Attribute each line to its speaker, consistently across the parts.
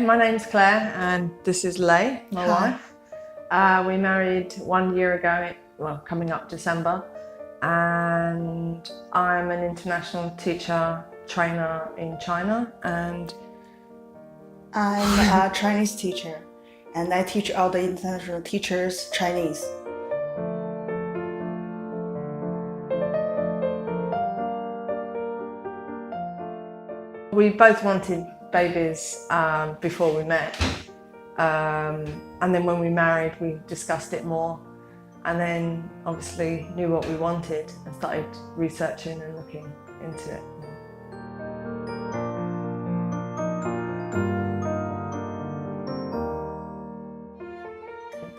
Speaker 1: My name's Claire and this is Lay, my wife. We married 1 year ago, well, coming up December, and I'm an international teacher trainer in China, and
Speaker 2: I'm a Chinese teacher and I teach all the international teachers Chinese.
Speaker 1: we both wanted babies before we met. And then when we married, we discussed it more, and then obviously knew what we wanted and started researching and looking into it.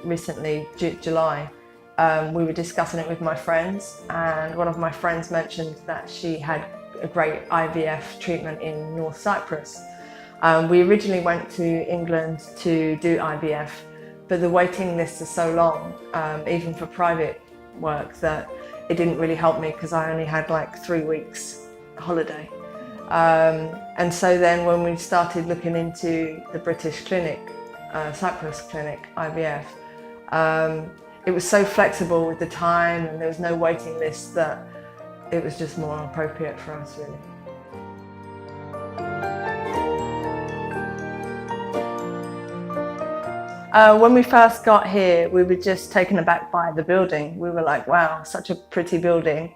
Speaker 1: Recently, July, we were discussing it with my friends, and one of my friends mentioned that she had a great IVF treatment in North Cyprus. We originally went to England to do IVF, but the waiting lists are so long, even for private work, that it didn't really help me because I only had like 3 weeks holiday. And so then when we started looking into the British clinic, Cyprus clinic IVF, it was so flexible with the time and there was no waiting list that it was just more appropriate for us, really. When we first got here, we were just taken aback by the building. We were like, wow, such a pretty building.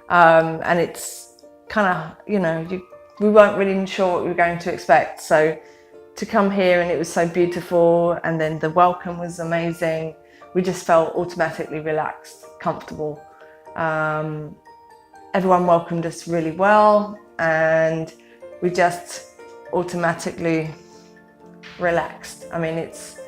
Speaker 1: And it's kind of, we weren't really sure what we were going to expect. So to come here and it was so beautiful, and then the welcome was amazing. We just felt automatically relaxed, comfortable. Everyone welcomed us really well, and we just automatically relaxed. I mean, it's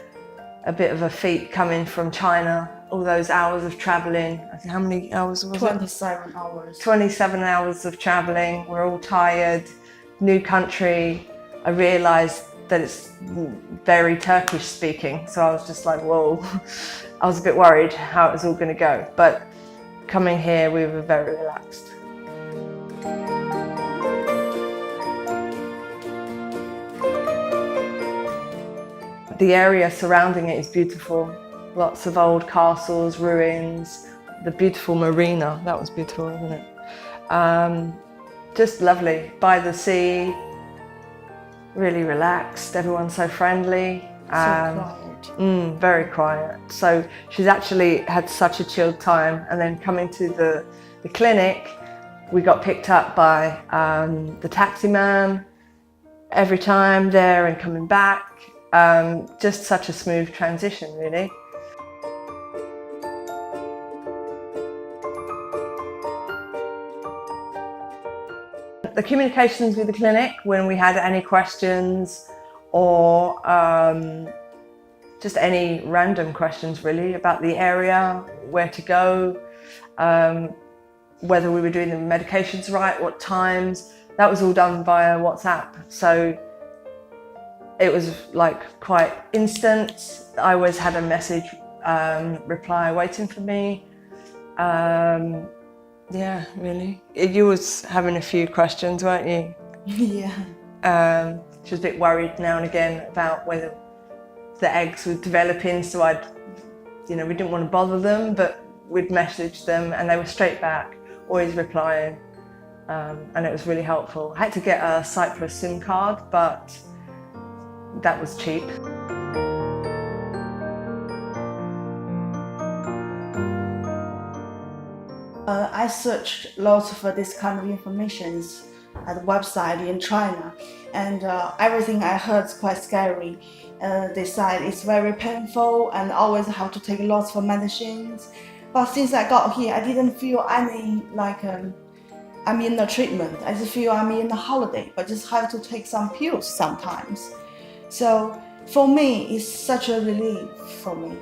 Speaker 1: a bit of a feat coming from China, all those hours of travelling. I think, how many hours was
Speaker 2: 27 hours.
Speaker 1: 27 hours of travelling. We're all tired, new country. I realised that it's very Turkish speaking, so I was just like, whoa. I was a bit worried how it was all going to go, but coming here we were very relaxed. The area surrounding it is beautiful. Lots of old castles, ruins, the beautiful marina. That was beautiful, wasn't it? Just lovely. By the sea, really relaxed. Everyone's so friendly.
Speaker 2: Quiet.
Speaker 1: Very quiet. So she's actually had such a chilled time. And then coming to the clinic, we got picked up by the taxi man every time there and coming back. Just such a smooth transition, really. The communications with the clinic, when we had any questions or just any random questions really about the area, where to go, whether we were doing the medications right, what times, that was all done via WhatsApp. So it was like quite instant. I always had a message reply waiting for me. Yeah, really. You was having a few questions, weren't you?
Speaker 2: Yeah.
Speaker 1: She was a bit worried now and again about whether the eggs were developing, so we didn't want to bother them, but we'd message them and they were straight back, always replying, and it was really helpful. I had to get a Cyprus SIM card, but that was cheap.
Speaker 2: I searched lots of this kind of information at the website in China, and everything I heard is quite scary. They said it's very painful and always have to take lots of medicines. But since I got here, I didn't feel any I'm in the treatment. I just feel I'm in a holiday, but just have to take some pills sometimes. So for me, it's such a relief for me.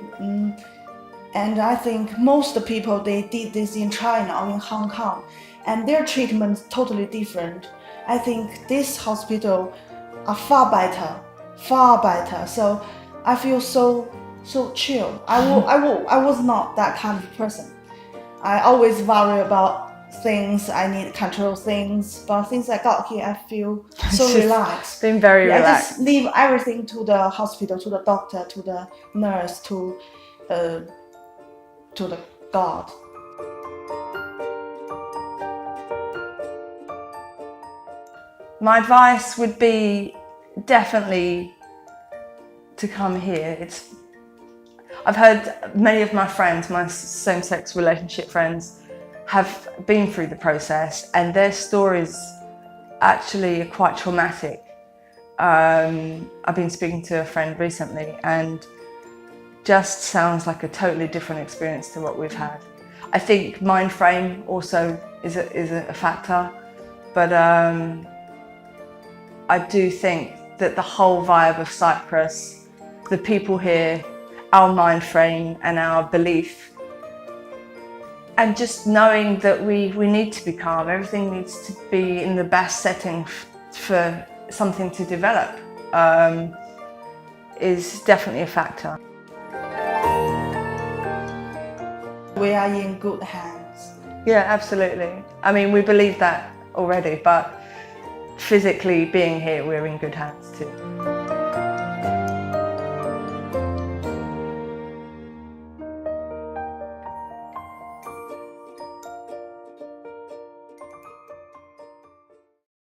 Speaker 2: And I think most people, they did this in China or in Hong Kong, and their treatment is totally different. I think this hospital are far better. So I feel so chill. I was not that kind of person. I always worry about things, I need to control things. But since I got here, I feel so
Speaker 1: It's just
Speaker 2: relaxed.
Speaker 1: been very
Speaker 2: I
Speaker 1: relaxed.
Speaker 2: just leave everything to the hospital, to the doctor, to the nurse, to the God.
Speaker 1: My advice would be definitely to come here. I've heard many of my friends, my same-sex relationship friends, have been through the process, and their stories actually are quite traumatic. I've been speaking to a friend recently, and just sounds like a totally different experience to what we've had. I think mind frame also is a factor, but I do think that the whole vibe of Cyprus, the people here, our mind frame and our belief, and just knowing that we need to be calm, everything needs to be in the best setting for something to develop, is definitely a factor.
Speaker 2: We are in good hands.
Speaker 1: Yeah, absolutely. I mean, we believe that already, but physically being here, we're in good hands too.